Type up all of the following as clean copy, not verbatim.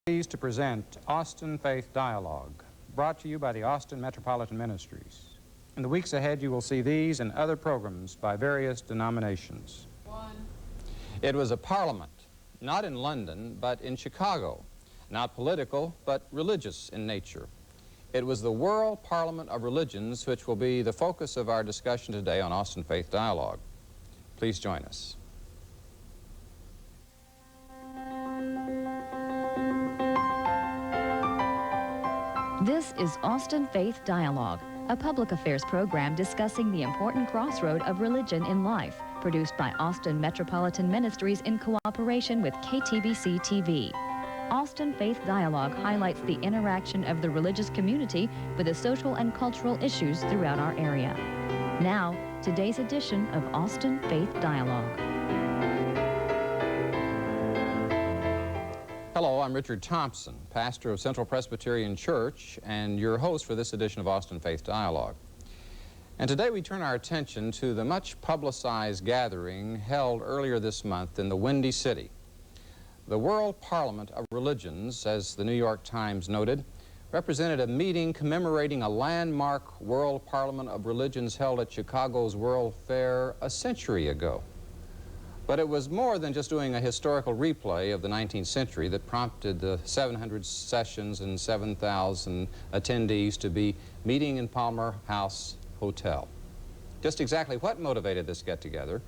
Pleased to present Austin Faith Dialogue, brought to you by the Austin Metropolitan Ministries. In the weeks ahead, you will see these and other programs by various denominations. It was a parliament, not in London, but in Chicago, not political, but religious in nature. It was the World Parliament of Religions, which will be the focus of our discussion today on Austin Faith Dialogue. Please join us. This is Austin Faith Dialogue, a public affairs program discussing the important crossroad of religion in life, produced by Austin Metropolitan Ministries in cooperation with KTBC TV. Austin Faith Dialogue highlights the interaction of the religious community with the social and cultural issues throughout our area. Now, today's edition of Austin Faith Dialogue. Hello, I'm Richard Thompson, pastor of Central Presbyterian Church and your host for this edition of Austin Faith Dialogue. And today we turn our attention to the much publicized gathering held earlier this month in the Windy City. The World Parliament of Religions, as the New York Times noted, represented a meeting commemorating a landmark World Parliament of Religions held at Chicago's World Fair a century ago. But it was more than just doing a historical replay of the 19th century that prompted the 700 sessions and 7,000 attendees to be meeting in Palmer House Hotel. Just exactly what motivated this get-together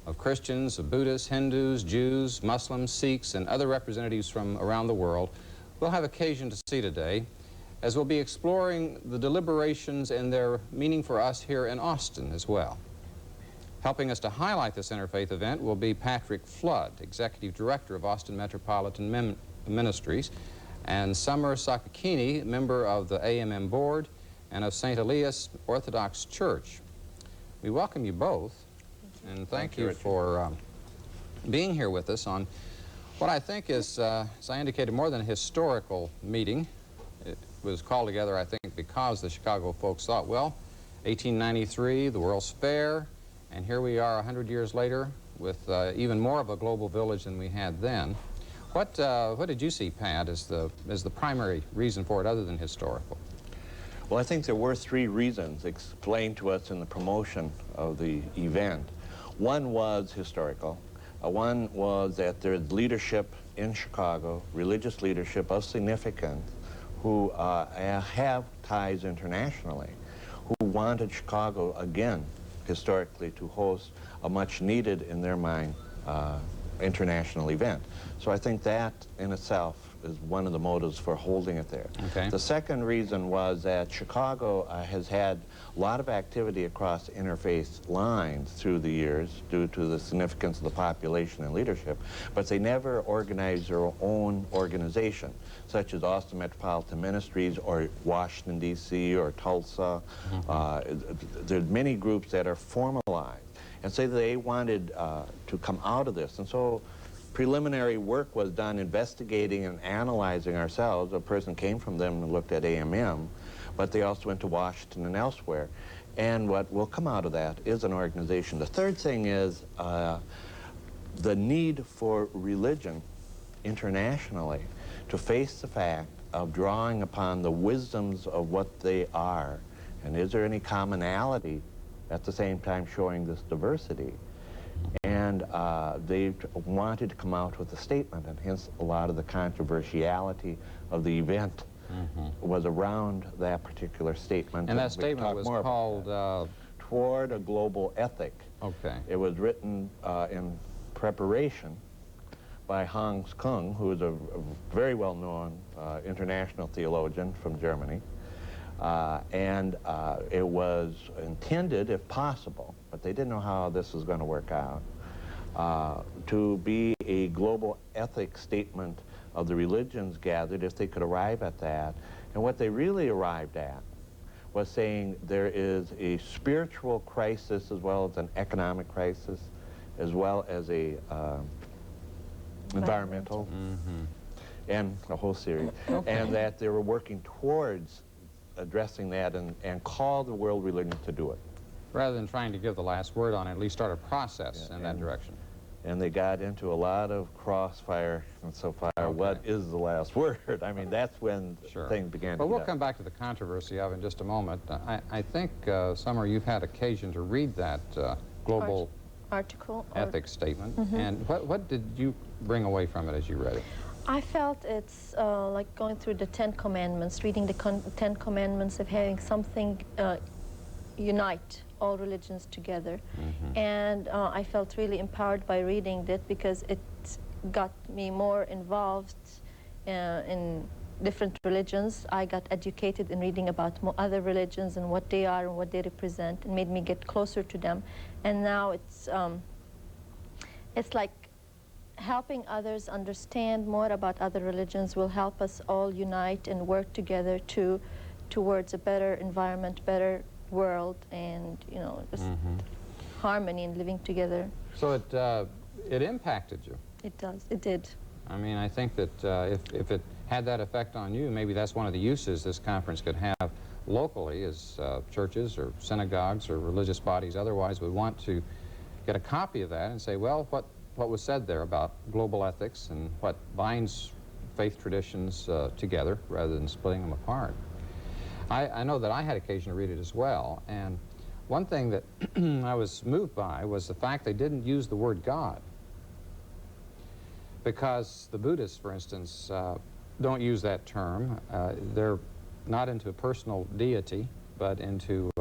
of Christians, of Buddhists, Hindus, Jews, Muslims, Sikhs, and other representatives from around the world, we'll have occasion to see today, as we'll be exploring the deliberations and their meaning for us here in Austin as well. Helping us to highlight this interfaith event will be Patrick Flood, Executive Director of Austin Metropolitan Ministries, and Summer Sakakini, member of the AMM Board and of St. Elias Orthodox Church. We welcome you both, and thank you for being here with us on what I think is, as I indicated, more than a historical meeting. It was called together, I think, because the Chicago folks thought, well, 1893, the World's Fair, and here we are 100 years later with even more of a global village than we had then. What did you see, Pat, as the primary reason for it other than historical? Well, I think there were three reasons explained to us in the promotion of the event. One was historical. One was that there's leadership in Chicago, religious leadership of significance, who have ties internationally, who wanted Chicago again historically to host a much needed, in their mind, international event. So I think that in itself is one of the motives for holding it there. Okay. The second reason was that Chicago has had a lot of activity across interfaith lines through the years due to the significance of the population and leadership, but they never organized their own organization, such as Austin Metropolitan Ministries or Washington, D.C. or Tulsa. There's many groups that are formalized, and so they wanted to come out of this. And so preliminary work was done investigating and analyzing ourselves. A person came from them and looked at AMM, but they also went to Washington and elsewhere. And what will come out of that is an organization. The third thing is the need for religion internationally to face the fact of drawing upon the wisdoms of what they are. And is there any commonality at the same time showing this diversity? And they wanted to come out with a statement, and hence a lot of the controversiality of the event was around that particular statement. And that statement was called Toward a Global Ethic. Okay. It was written in preparation by Hans Kung, who is a very well-known international theologian from Germany. It was intended, if possible, but they didn't know how this was going to work out, to be a global ethics statement of the religions gathered, if they could arrive at that. And what they really arrived at was saying there is a spiritual crisis as well as an economic crisis, as well as a environmental, and a whole series, and that they were working towards addressing that and call the world religion to do it. Rather than trying to give the last word on it, at least start a process in that direction. and they got into a lot of crossfire and so far. Okay. What is the last word? I mean, that's when Sure. things began Well, to we'll get come back to the controversy of it in just a moment. I think, Summer, you've had occasion to read that global article. ethics statement. And what did you bring away from it as you read it? I felt it's like going through the Ten Commandments, reading the Ten Commandments of having something unite all religions together. And I felt really empowered by reading that because it got me more involved in different religions. I got educated in reading about other religions and what they are and what they represent, and made me get closer to them. And now it's like helping others understand more about other religions will help us all unite and work together towards a better environment, better world, and just harmony and living together. So it impacted you. It does. It did. I mean, I think that if it had that effect on you, maybe that's one of the uses this conference could have locally, as churches or synagogues or religious bodies otherwise would want to get a copy of that and say, well, what was said there about global ethics and what binds faith traditions together rather than splitting them apart. I know that I had occasion to read it as well, and one thing that I was moved by was the fact they didn't use the word God. Because the Buddhists, for instance, don't use that term. They're not into personal deity, but into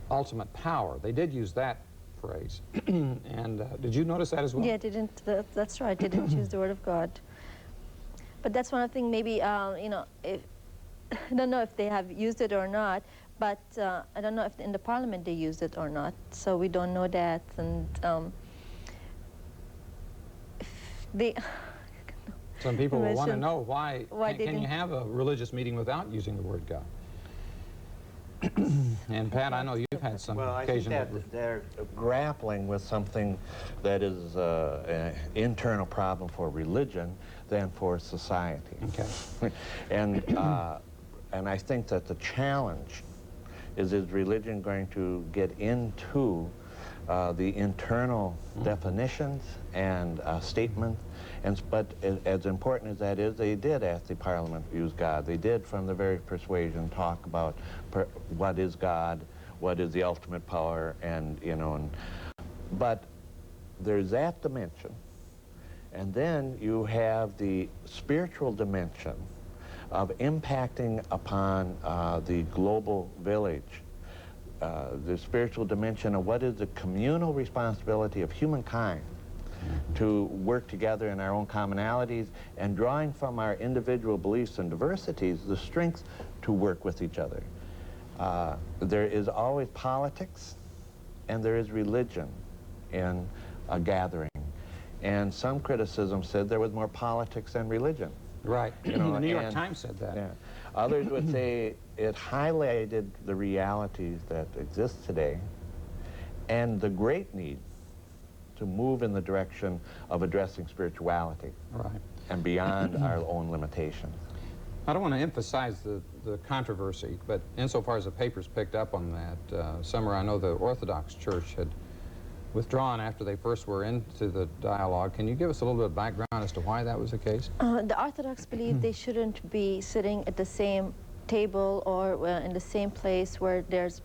ultimate power. They did use that phrase. And did you notice that as well? Yeah, that's right. They didn't use the word of God. But that's one of the things, maybe, if, I don't know if they have used it or not, but I don't know if in the parliament they used it or not, so we don't know that. And some people will want to know why can you have a religious meeting without using the word God? And Pat, I know you've had some Well, I think occasion. that they're grappling with something that is an internal problem for religion than for society. Okay. And I think that the challenge is religion going to get into the internal definitions and statements, but as important as that is, they did ask the Parliament to use God. They did, from the very persuasion, talk about what is God, what is the ultimate power, and but there's that dimension, and then you have the spiritual dimension of impacting upon the global village. The spiritual dimension of what is the communal responsibility of humankind to work together in our own commonalities, and drawing from our individual beliefs and diversities the strength to work with each other. There is always politics and there is religion in a gathering. And some criticism said there was more politics than religion. Right. The New York Times said that. Yeah. Others would say it highlighted the realities that exist today and the great need to move in the direction of addressing spirituality Right. and beyond our own limitations. I don't want to emphasize the controversy, but insofar as the papers picked up on that, Summer, I know the Orthodox Church had withdrawn after they first were into the dialogue. Can you give us a little bit of background as to why that was the case? The Orthodox believe they shouldn't be sitting at the same table or in the same place where there's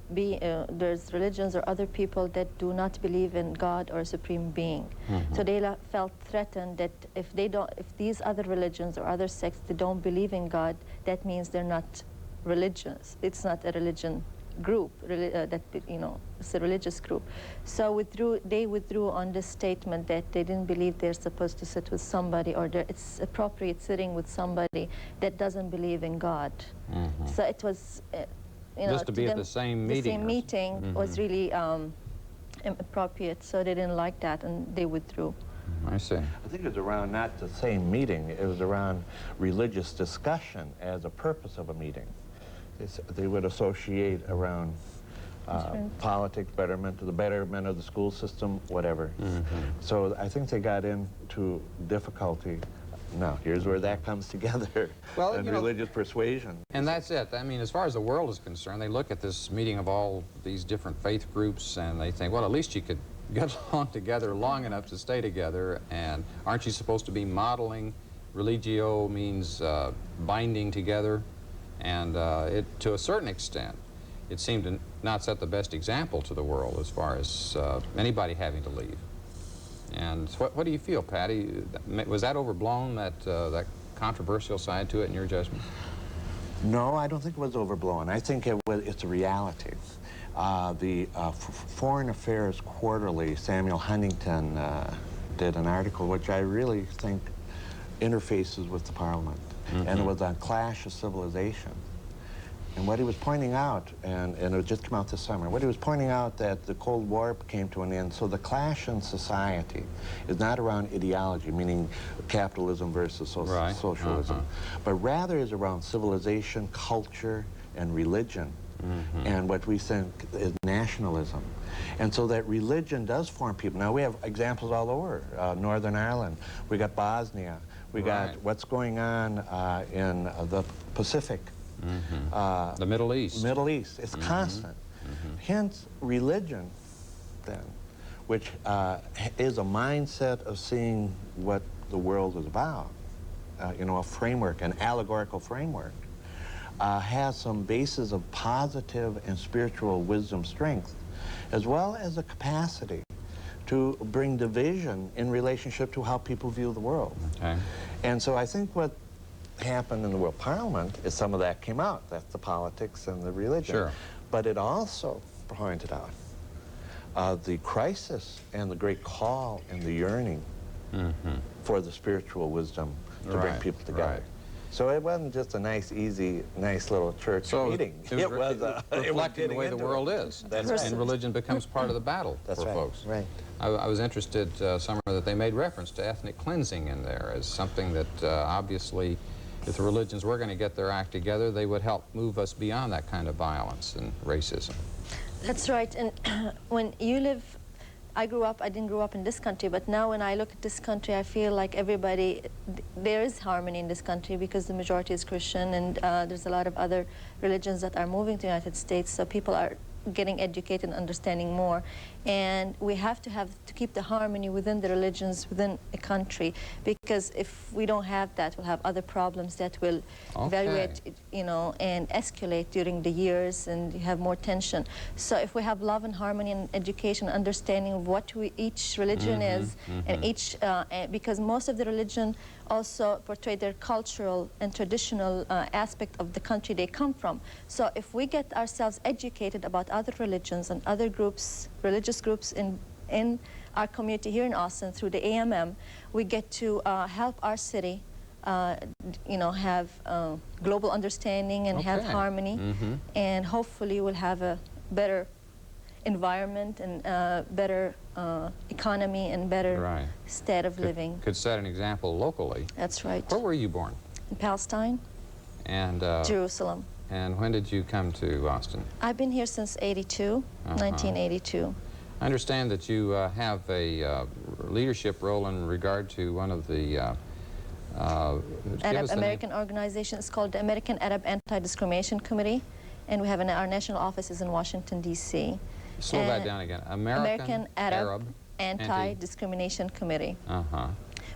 religions or other people that do not believe in God or a supreme being. So they felt threatened that if these other religions or other sects, they don't believe in God, that means they're not religious. It's not a religion group, it's a religious group. So they withdrew on this statement that they didn't believe they're supposed to sit with somebody, or it's appropriate sitting with somebody that doesn't believe in God. So it was, Just to be at the same meeting. The same meeting was really inappropriate, so they didn't like that and they withdrew. I see. I think it was around not the same meeting, it was around religious discussion as a purpose of a meeting. They would associate around politics, the betterment of the school system, whatever. So I think they got into difficulty. Now, here's where that comes together, Well, and religious persuasion. And that's it. I mean, as far as the world is concerned, they look at this meeting of all these different faith groups and they think, well, at least you could get along together long enough to stay together, and aren't you supposed to be modeling? Religio means binding together, and to a certain extent, it seemed to not set the best example to the world as far as anybody having to leave. And what do you feel, Patty? Was that overblown, that controversial side to it in your judgment? No, I don't think it was overblown. I think it's a reality. The Foreign Affairs Quarterly, Samuel Huntington did an article which I really think interfaces with the Parliament, and it was on Clash of Civilization. And what he was pointing out, and it just came out this summer, what he was pointing out that the Cold War came to an end, so the clash in society is not around ideology, meaning capitalism versus socialism, but rather is around civilization, culture, and religion, and what we think is nationalism. And so that religion does form people. Now we have examples all over, Northern Ireland, we got Bosnia, we got what's going on in the Pacific, the Middle East. Middle East. It's constant. Hence, religion, then, which is a mindset of seeing what the world is about, you know, a framework, an allegorical framework, has some basis of positive and spiritual wisdom strength, as well as a capacity to bring division in relationship to how people view the world. Okay. And so I think what happened in the World Parliament is some of that came out. That's the politics and the religion. Sure. But it also pointed out the crisis and the great call and the yearning for the spiritual wisdom to bring people together. So it wasn't just a nice, easy, nice little church meeting. It was reflecting the way the world is. That's and religion becomes part of the battle for folks. Right. I was interested, Summer, that they made reference to ethnic cleansing in there as something that obviously, if the religions were going to get their act together, they would help move us beyond that kind of violence and racism. That's right. And when you live, I didn't grow up in this country, but now when I look at this country, I feel like there is harmony in this country because the majority is Christian, and there's a lot of other religions that are moving to the United States, so people are getting educated and understanding more. And we have to keep the harmony within the religions within a country, because if we don't have that, we'll have other problems that will evaluate, you know, and escalate during the years, and you have more tension. So if we have love and harmony and education, understanding of what each religion is, and each, because most of the religion also portray their cultural and traditional aspect of the country they come from. So if we get ourselves educated about other religions and other groups, religious groups in our community here in Austin through the AMM, we get to help our city, you know, have global understanding and have harmony, and hopefully we'll have a better environment and better economy and better state of living. Could set an example locally. That's right. Where were you born? In Palestine. And Jerusalem. And when did you come to Austin? I've been here since 82, 1982. I understand that you have a leadership role in regard to one of the Arab American organization. It's called the American Arab Anti-Discrimination Committee, and we have our national office is in Washington, D.C. Slow that down again. American Arab Anti-Discrimination Committee.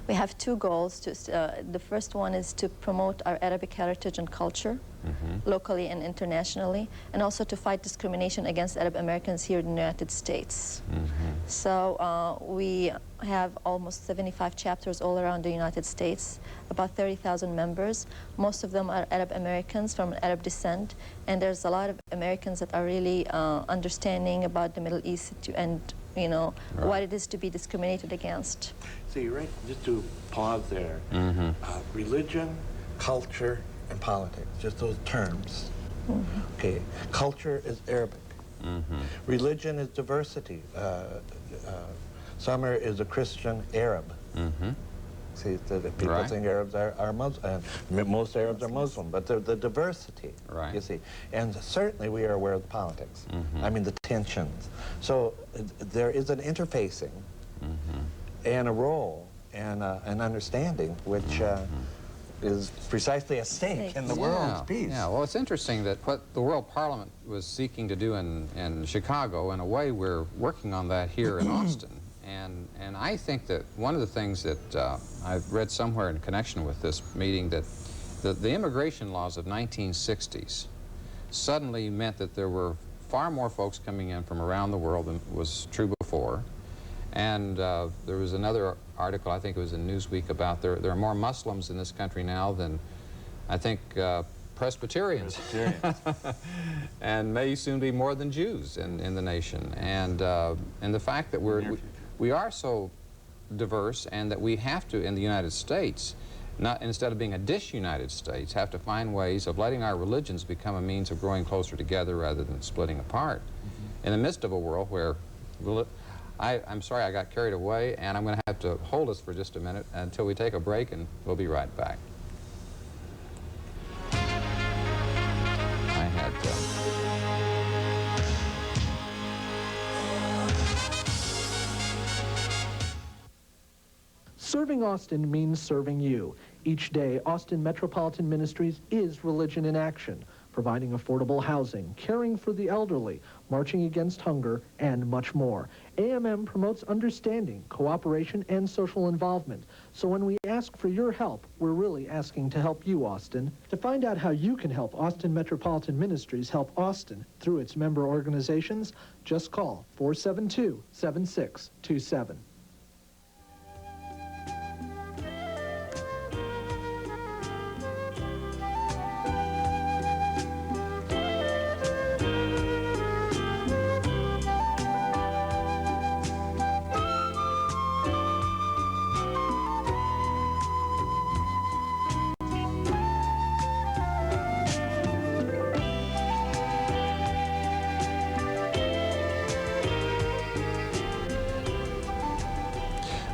We have two goals. The first one is to promote our Arabic heritage and culture, locally and internationally, and also to fight discrimination against Arab Americans here in the United States. So we have almost 75 chapters all around the United States, about 30,000 members. Most of them are Arab Americans from Arab descent, and there's a lot of Americans that are really understanding about the Middle East and, you know, what it is to be discriminated against. See, just to pause there, religion, culture, and politics, just those terms. Okay, culture is Arabic. Religion is diversity. Summer is a Christian Arab. See, people think Arabs are Muslim, and most Arabs are Muslim, but the diversity, you see. And certainly we are aware of the politics. I mean, the tensions. So there is an interfacing and a role and an understanding which is precisely a stake in the world's peace. Yeah, well, it's interesting that what the World Parliament was seeking to do in Chicago, in a way, we're working on that here in Austin. And I think that one of the things that I've read somewhere in connection with this meeting, that the immigration laws of 1960s suddenly meant that there were far more folks coming in from around the world than was true before. And there was another article, I think it was in Newsweek, about there are more Muslims in this country now than, I think, Presbyterians. And may soon be more than Jews in the nation. And the fact that we are so diverse, and that we have to, in the United States, instead of being a disunited states, have to find ways of letting our religions become a means of growing closer together rather than splitting apart. In the midst of a world where I'm sorry I got carried away, and I'm going to have to hold us for just a minute until we take a break, and we'll be right back. I had Serving Austin means serving you. Each day, Austin Metropolitan Ministries is Religion in Action, providing affordable housing, caring for the elderly, marching against hunger, and much more. AMM promotes understanding, cooperation, and social involvement. So when we ask for your help, we're really asking to help you, Austin. To find out how you can help Austin Metropolitan Ministries help Austin through its member organizations, just call 472-7627.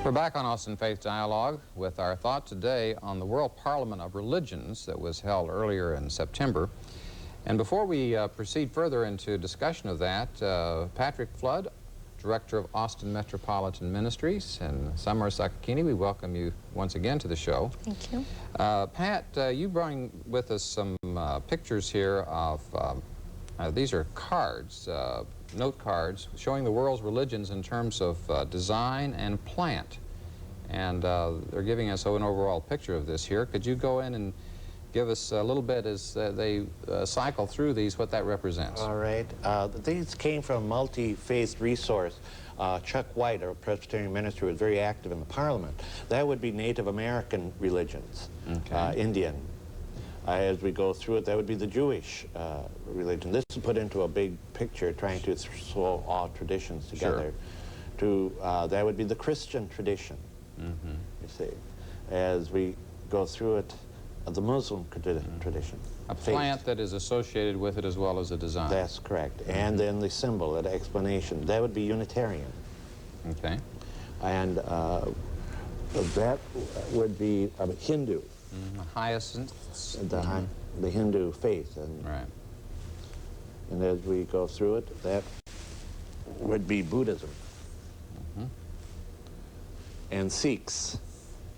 We're back on Austin Faith Dialogue with our thought today on the World Parliament of Religions that was held earlier in September. And before we proceed further into discussion of that, Patrick Flood, Director of Austin Metropolitan Ministries, and Summer Sakakini, we welcome you once again to the show. Thank you. Pat, you bring with us some pictures here of, these are cards, note cards showing the world's religions in terms of design and plant. And they're giving us an overall picture of this here. Could you go in and give us a little bit as they cycle through these, what that represents? All right. These came from multi-faith resource. Chuck White, our Presbyterian minister, was very active in the Parliament. That would be Native American religions, Okay. Indian. As we go through it, that would be the Jewish religion. This is put into a big picture, trying to throw all traditions together. Sure. That would be the Christian tradition, you see. As we go through it, the Muslim tradition. A plant that is associated with it as well as a design. That's correct. And then the symbol, that explanation, that would be Unitarian. Okay. And that would be Hindu. Hyacinths. The Hindu faith. Right. And as we go through it, that would be Buddhism. And Sikhs,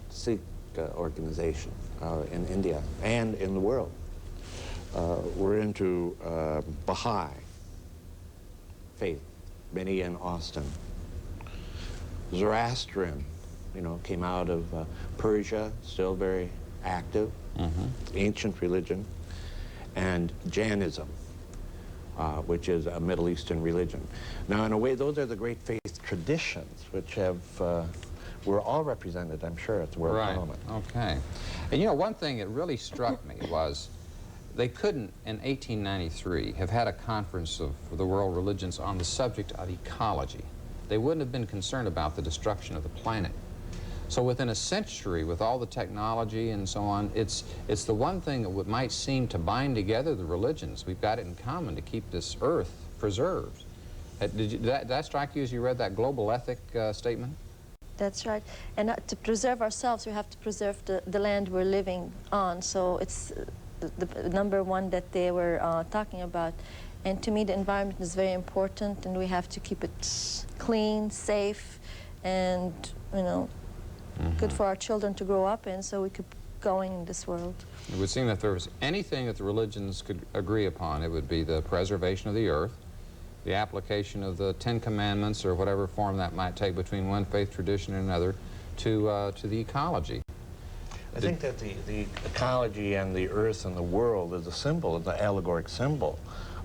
Sikh organization in India and in the world. We're into Baha'i faith, many in Austin. Zoroastrian, you know, came out of Persia, still very active, ancient religion. And Jainism, which is a Middle Eastern religion. Now, in a way, those are the great faith traditions, which have, were all represented, I'm sure, at the World Parliament. Okay. And you know, one thing that really struck me was they couldn't, in 1893, have had a conference of the world religions on the subject of ecology. They wouldn't have been concerned about the destruction of the planet. So within a century, with all the technology and so on, it's the one thing that might seem to bind together the religions. We've got it in common to keep this earth preserved. Did that strike you as you read that global ethic statement? That's right. And to preserve ourselves, we have to preserve the land we're living on. So it's the number one that they were talking about. And to me, the environment is very important, and we have to keep it clean, safe, and, you know, good for our children to grow up in, so we could going in this world. It would seem that if there was anything that the religions could agree upon, it would be the preservation of the earth, the application of the Ten Commandments, or whatever form that might take between one faith tradition and another, to the ecology. I think that the ecology and the earth and the world is a symbol, is an allegoric symbol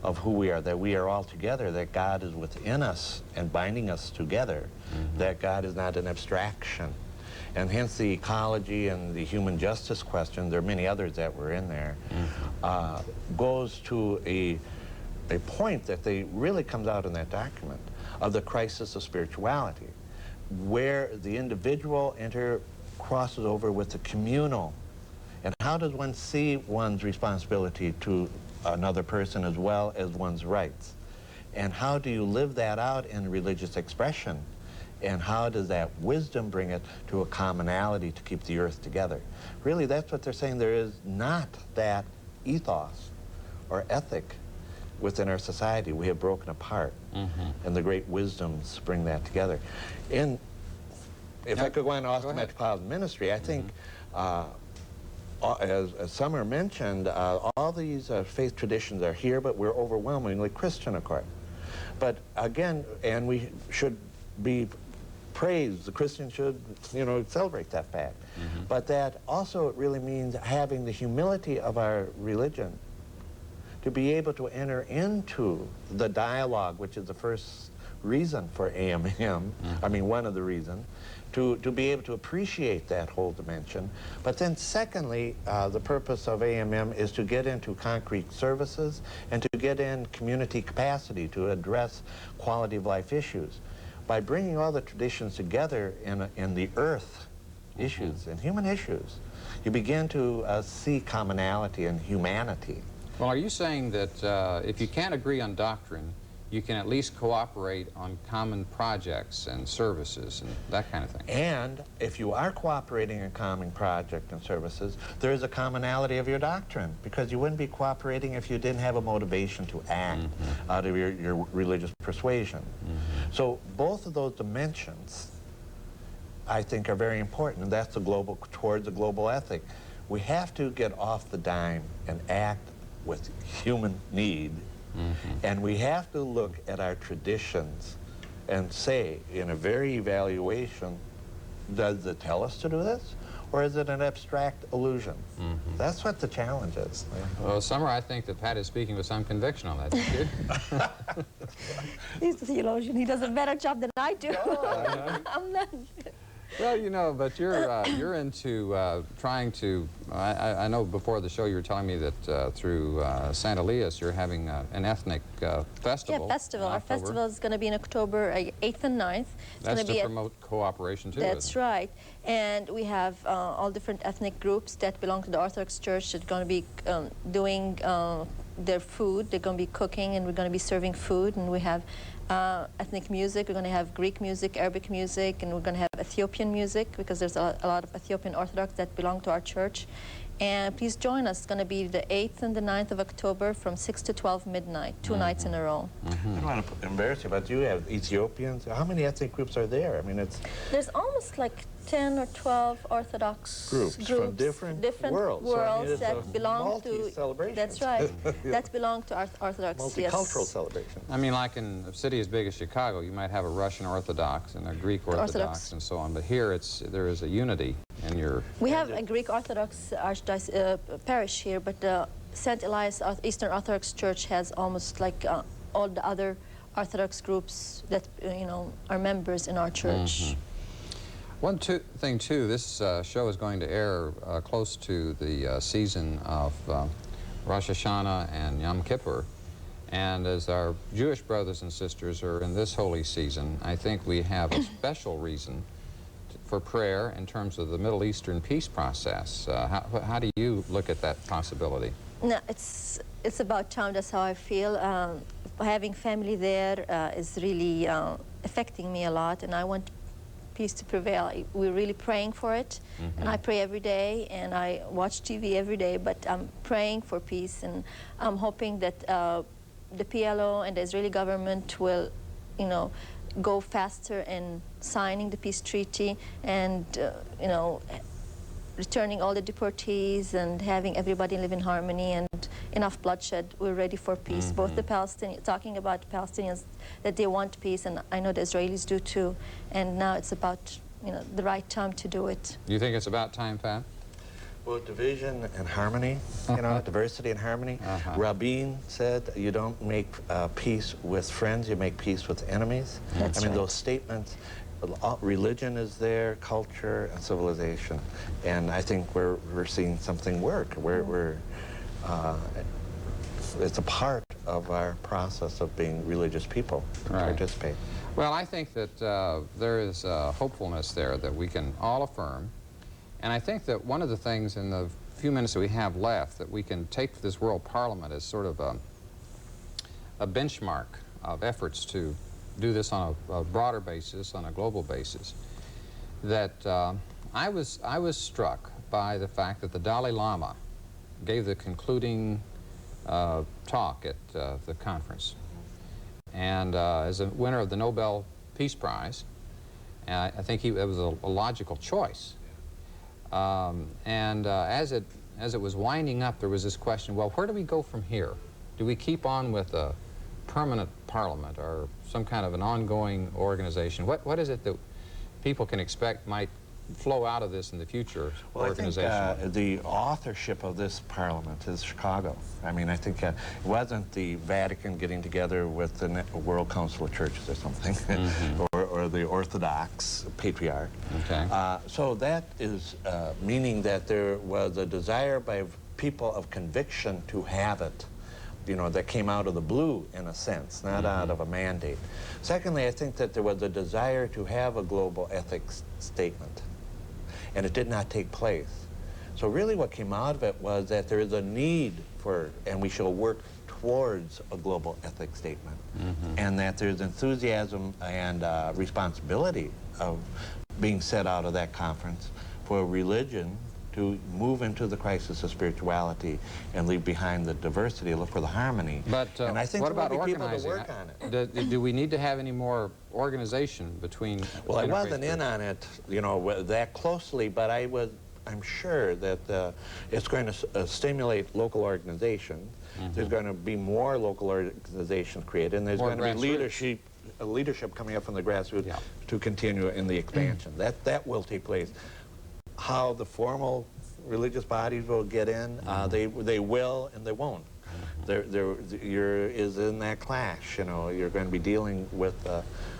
of who we are, that we are all together, that God is within us and binding us together, that God is not an abstraction. And hence the ecology and the human justice question, there are many others that were in there, goes to a point that they really comes out in that document of the crisis of spirituality, where the individual crosses over with the communal. And how does one see one's responsibility to another person as well as one's rights? And how do you live that out in religious expression? And how does that wisdom bring it to a commonality to keep the earth together? Really, that's what they're saying. There is not that ethos or ethic within our society. We have broken apart. And the great wisdoms bring that together. And if I could go on to Austin Metropolitan Ministry, I think, as Summer mentioned, all these faith traditions are here, but we're overwhelmingly Christian, of course. But again, and we should be praised, the Christians should, you know, celebrate that fact. But that also it really means having the humility of our religion to be able to enter into the dialogue, which is the first reason for AMM, I mean, one of the reasons, to be able to appreciate that whole dimension. But then secondly, the purpose of AMM is to get into concrete services and to get in community capacity to address quality of life issues. By bringing all the traditions together in the earth issues and human issues, you begin to see commonality and humanity. Well, are you saying that if you can't agree on doctrine, you can at least cooperate on common projects and services and that kind of thing? And if you are cooperating in common project and services, there is a commonality of your doctrine, because you wouldn't be cooperating if you didn't have a motivation to act out of your religious persuasion. So both of those dimensions, I think, are very important, and that's the global, towards the global ethic. We have to get off the dime and act with human need. And we have to look at our traditions and say, in a very evaluation, does it tell us to do this? Or is it an abstract illusion? That's what the challenge is. Well, Summer, I think that Pat is speaking with some conviction on that. Don't you? He's the theologian. He does a better job than I do. I'm not. Well, you know, but you're into trying to, I know before the show you were telling me that through St. Elias you're having an ethnic festival. Yeah, festival. Our festival is going to be in October 8th and 9th. It's That's going to be promote cooperation too, That's isn't it? right. And we have all different ethnic groups that belong to the Orthodox Church that are going to be doing their food. They're going to be cooking, and we're going to be serving food. And we have ethnic music. We're going to have Greek music, Arabic music, and we're going to have Ethiopian music, because there's a lot of Ethiopian Orthodox that belong to our church. And please join us. It's going to be the 8th and the 9th of October from 6 to 12 midnight, 2 nights in a row. I don't want to embarrass you, but you have Ethiopians. How many ethnic groups are there? I mean, it's... There's almost like 10 or 12 Orthodox groups from different worlds. So, I mean, it's that a belong to... celebration. That's right. That belong to Orthodox, Multicultural celebration. I mean, like in a city as big as Chicago, you might have a Russian Orthodox and a Greek Orthodox and so on, but here there is a unity in your... We have a Greek Orthodox parish here, but St. Elias Eastern Orthodox Church has almost like all the other Orthodox groups that, you know, are members in our church. One thing, too, this show is going to air close to the season of Rosh Hashanah and Yom Kippur. And as our Jewish brothers and sisters are in this holy season, I think we have a special reason for prayer in terms of the Middle Eastern peace process. How do you look at that possibility? No, it's about time. That's how I feel. Having family there is really affecting me a lot, and I want peace to prevail. We're really praying for it, and I pray every day, and I watch TV every day, but I'm praying for peace, and I'm hoping that the PLO and the Israeli government will, you know, go faster in signing the peace treaty and, you know, returning all the deportees and having everybody live in harmony and enough bloodshed. We're ready for peace. Both the Palestinians, talking about Palestinians, that they want peace, and I know the Israelis do too. And now it's about, you know, the right time to do it. You think it's about time, Pat? Well, division and harmony, you know, diversity and harmony. Rabin said, you don't make peace with friends, you make peace with enemies. That's I mean, right. those statements, religion is there, culture and civilization. And I think we're seeing something work. It's a part of our process of being religious people to Right. participate. Well, I think that there is hopefulness there that we can all affirm. And I think that one of the things in the few minutes that we have left that we can take this World Parliament as sort of a benchmark of efforts to do this on a broader basis, on a global basis, that I was struck by the fact that the Dalai Lama gave the concluding talk at the conference. And as a winner of the Nobel Peace Prize, I think it was a logical choice. As it was winding up, there was this question, well, where do we go from here? Do we keep on with a permanent parliament or some kind of an ongoing organization? What is it that people can expect might flow out of this in the future organization? I think the authorship of this parliament is Chicago. I mean, I think it wasn't the Vatican getting together with the World Council of Churches or something, or the Orthodox Patriarch. Okay. So that is meaning that there was a desire by people of conviction to have it, you know, that came out of the blue, in a sense, not out of a mandate. Secondly, I think that there was a desire to have a global ethics statement, and it did not take place. So really what came out of it was that there is a need for, and we shall work towards a global ethics statement, and that there's enthusiasm and responsibility of being set out of that conference for religion to move into the crisis of spirituality and leave behind the diversity, look for the harmony. But and I think what there about will be people to organizing? work on it. Do we need to have any more organization between? Well, I interfaith wasn't in groups? on it, you know, that closely, but I'm sure that it's going to stimulate local organization. There's going to be more local organizations created, and there's More going to be grassroots. leadership coming up from the grassroots Yeah. to continue in the expansion. That will take place. How the formal religious bodies will get in, they will and they won't. You're in that clash, you know. You're going to be dealing with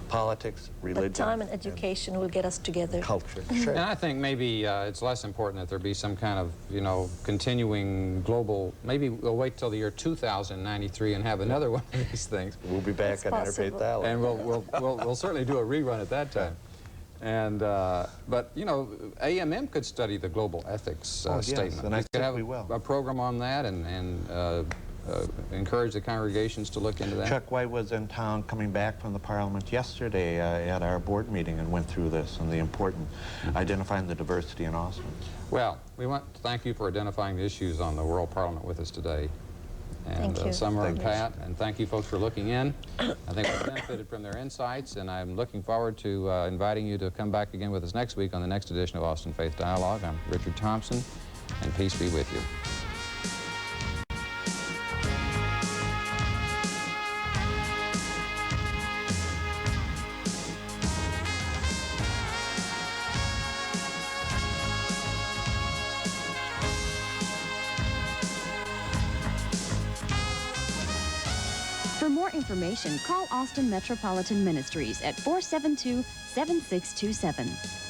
politics, religion, But time and education will get us together. culture. Sure. And I think maybe it's less important that there be some kind of, you know, continuing global, maybe we'll wait till the year 2093 and have another one of these things. We'll be back It's on possible. Interfaith Dialogue. And we'll certainly do a rerun at that time. And, but, you know, AMM could study the global ethics Oh, yes, statement. and I We could think have we will. a program on that and encourage the congregations to look into that. Chuck White was in town coming back from the Parliament yesterday at our board meeting and went through this and the important identifying the diversity in Austin. Well, we want to thank you for identifying the issues on the World Parliament with us today. And Thank you. Summer and Thank you. Pat, and thank you folks for looking in. I think we've benefited from their insights, and I'm looking forward to inviting you to come back again with us next week on the next edition of Austin Faith Dialogue. I'm Richard Thompson, and peace be with you. For more information, call Austin Metropolitan Ministries at 472-7627.